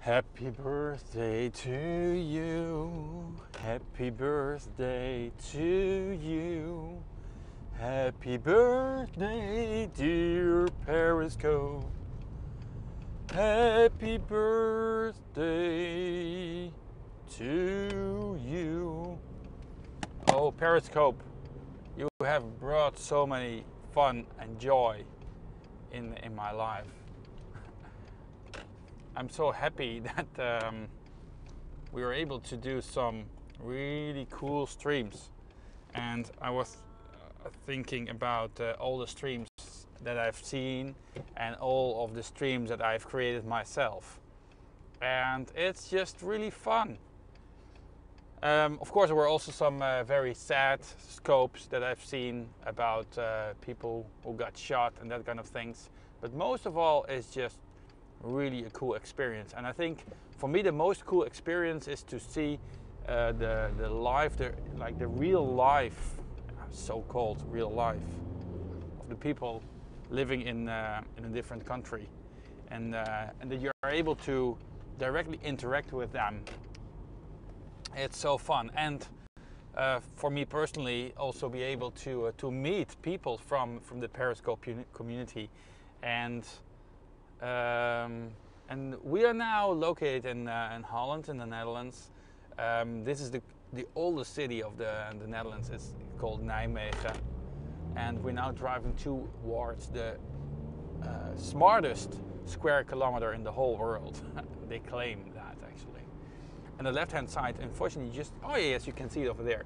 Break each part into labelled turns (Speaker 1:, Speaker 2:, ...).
Speaker 1: Happy birthday to you. Happy birthday to you. Happy birthday, dear Periscope. Happy birthday to you. Oh, Periscope, you have brought so many fun and joy in my life. I'm so happy that we were able to do some really cool streams, and I was thinking about all the streams that I've seen and all of the streams that I've created myself, and it's just really fun. Of course, there were also some very sad scopes that I've seen about people who got shot and that kind of things, but most of all is just really a cool experience. And I think for me the most cool experience is to see the life, like the real life, so-called real life of the people living in a different country, and that you are able to directly interact with them. It's so fun, and for me personally, also be able to meet people from the Periscope community, and we are now located in Holland, in the Netherlands. This is the oldest city of the Netherlands. It's called Nijmegen, and we're now driving towards the smartest square kilometer in the whole world. They claim that, actually. And the left-hand side, unfortunately, oh yes, you can see it over there.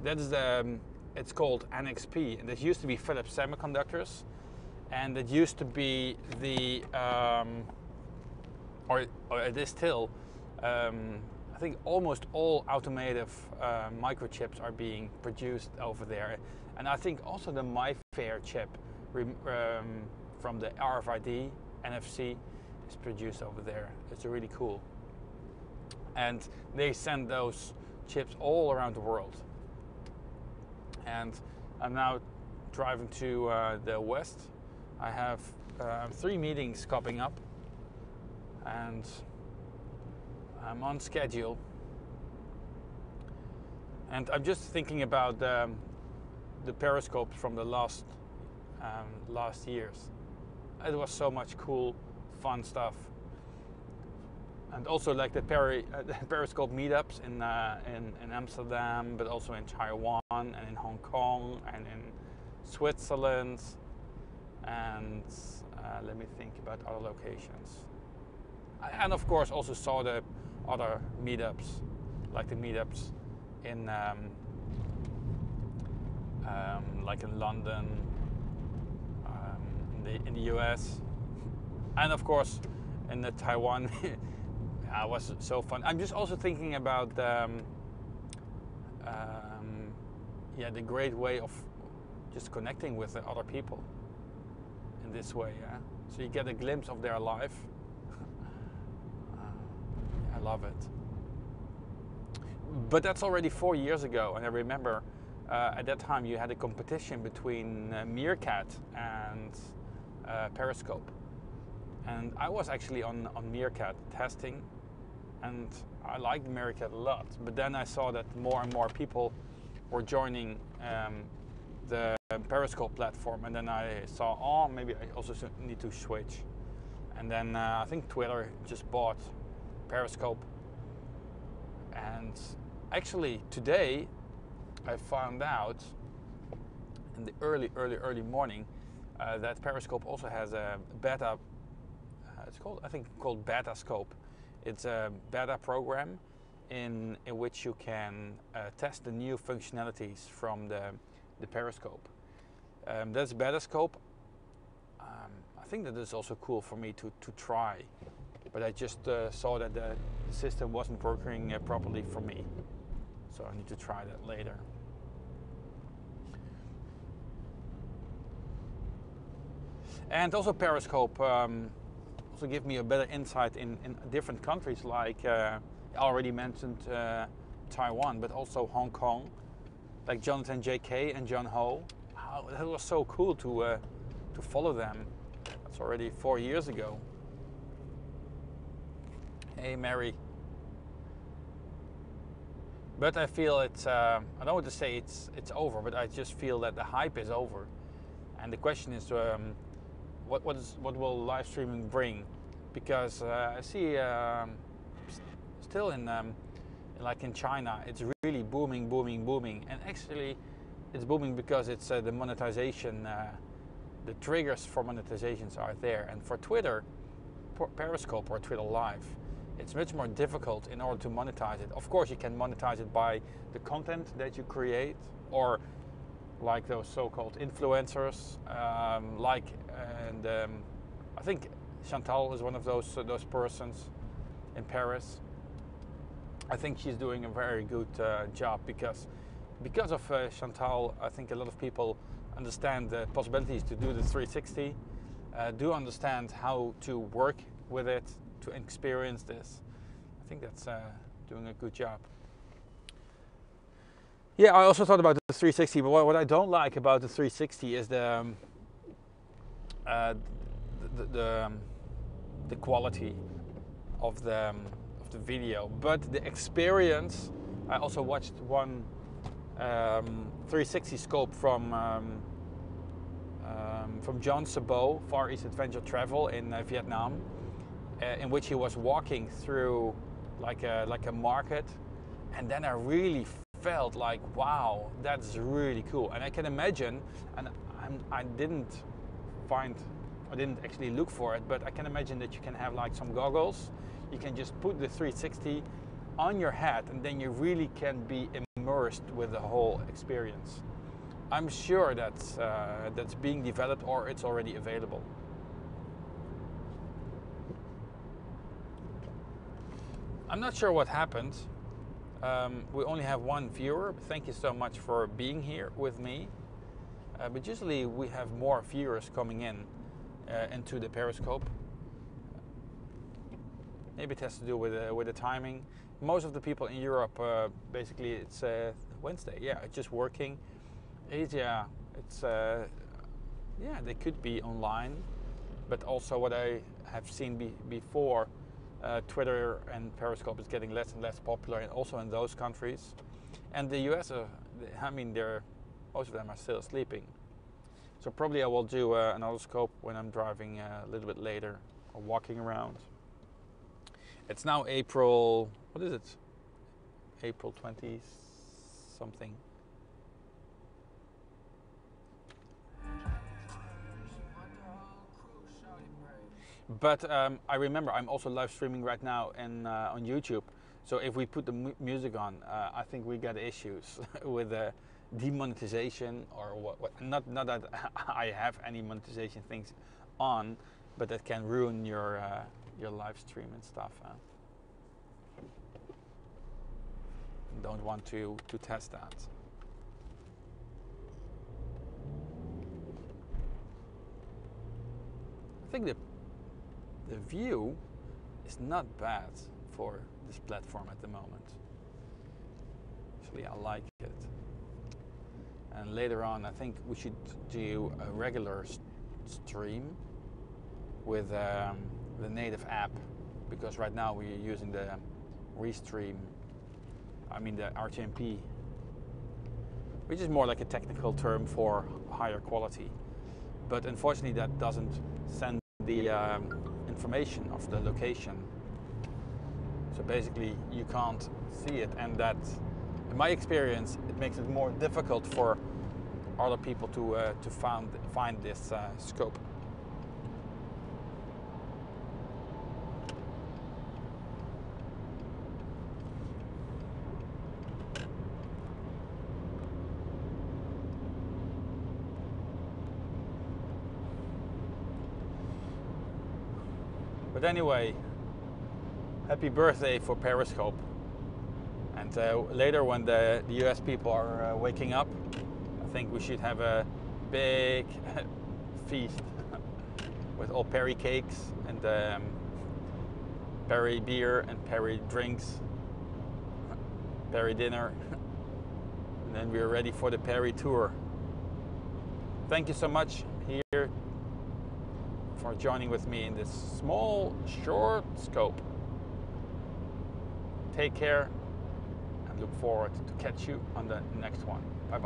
Speaker 1: That is it's called NXP, and it used to be Philips Semiconductors. And it used to be the, or it is still, I think almost all automotive microchips are being produced over there. And I think also the MyFair chip from the RFID, NFC is produced over there. It's really cool. And they send those chips all around the world. And I'm now driving to the west. I have 3 meetings coming up, and I'm on schedule. And I'm just thinking about the periscopes from the last years. It was so much cool, fun stuff. And also like the Periscope meetups in Amsterdam, but also in Taiwan and in Hong Kong and in Switzerland. And let me think about other locations. And of course also saw the other meetups, like the meetups in like in London, in the US, and of course in the Taiwan. It was so fun. I'm just also thinking about yeah, the great way of just connecting with the other people in this way, yeah. So you get a glimpse of their life. I love it. But that's already 4 years ago, and I remember at that time you had a competition between Meerkat and Periscope, and I was actually on Meerkat testing, and I liked Meerkat a lot. But then I saw that more and more people were joining the Periscope platform, and then I saw, oh, maybe I also need to switch. And then I think Twitter just bought Periscope, and actually today I found out in the early morning that Periscope also has a beta. It's called, I think, called Betascope. It's a beta program in which you can test the new functionalities from the Periscope. That's Betascope. I think that is also cool for me to try, but I just saw that the system wasn't working properly for me, so I need to try that later. And also Periscope also give me a better insight in different countries, like I already mentioned Taiwan, but also Hong Kong, like Jonathan J.K. and John Ho. Wow, that was so cool to follow them. That's already 4 years ago. Hey Mary. But I feel it's, I don't want to say it's over, but I just feel that the hype is over. And the question is, what will live streaming bring? Because I see still in like in China, it's really booming, booming, booming. And actually, it's booming because it's the monetization, the triggers for monetizations are there. And for Twitter, Periscope or Twitter Live, it's much more difficult in order to monetize it. Of course, you can monetize it by the content that you create, or like those so-called influencers, I think Chantal is one of those persons in Paris. I think she's doing a very good job because of Chantal. I think a lot of people understand the possibilities to do the 360, do understand how to work with it, to experience this. I think that's doing a good job. Yeah, I also thought about the 360, but what I don't like about the 360 is the quality of the video, but the experience. I also watched one 360 scope from John Sabot, Far East Adventure Travel in Vietnam, in which he was walking through like a market, and then I really felt like, wow, that's really cool. And I can imagine, and I didn't actually look for it, but I can imagine that you can have like some goggles. You can just put the 360 on your head, and then you really can be immersed with the whole experience. I'm sure that's being developed, or it's already available. I'm not sure what happened. We only have one viewer. Thank you so much for being here with me. But usually we have more viewers coming in into the Periscope. Maybe it has to do with the timing. Most of the people in Europe, basically it's Wednesday. Yeah, it's just working. Asia, it's yeah, they could be online, but also what I have seen before, Twitter and Periscope is getting less and less popular, and also in those countries. And the US, I mean, most of them are still sleeping. So probably I will do another scope when I'm driving a little bit later or walking around. It's now April, what is it? April 20 something. But I remember I'm also live streaming right now on YouTube. So if we put the music on, I think we get issues with demonetization or what. Not that I have any monetization things on, but that can ruin your live stream and stuff. Don't want to test that. I think the view is not bad for this platform at the moment. Actually, I like it. And later on, I think we should do a regular stream with the native app, because right now we're using the Restream, I mean the RTMP, which is more like a technical term for higher quality. But unfortunately that doesn't send the information of the location. So basically you can't see it, and that, in my experience, it makes it more difficult for other people to find this scope. But anyway, happy birthday for Periscope. And later when the US people are waking up, I think we should have a big feast with all Perry cakes and Perry beer and Perry drinks, Perry dinner. And then we're ready for the Perry tour. Thank you so much here for joining with me in this small, short scope. Take care and look forward to catch you on the next one. Bye bye.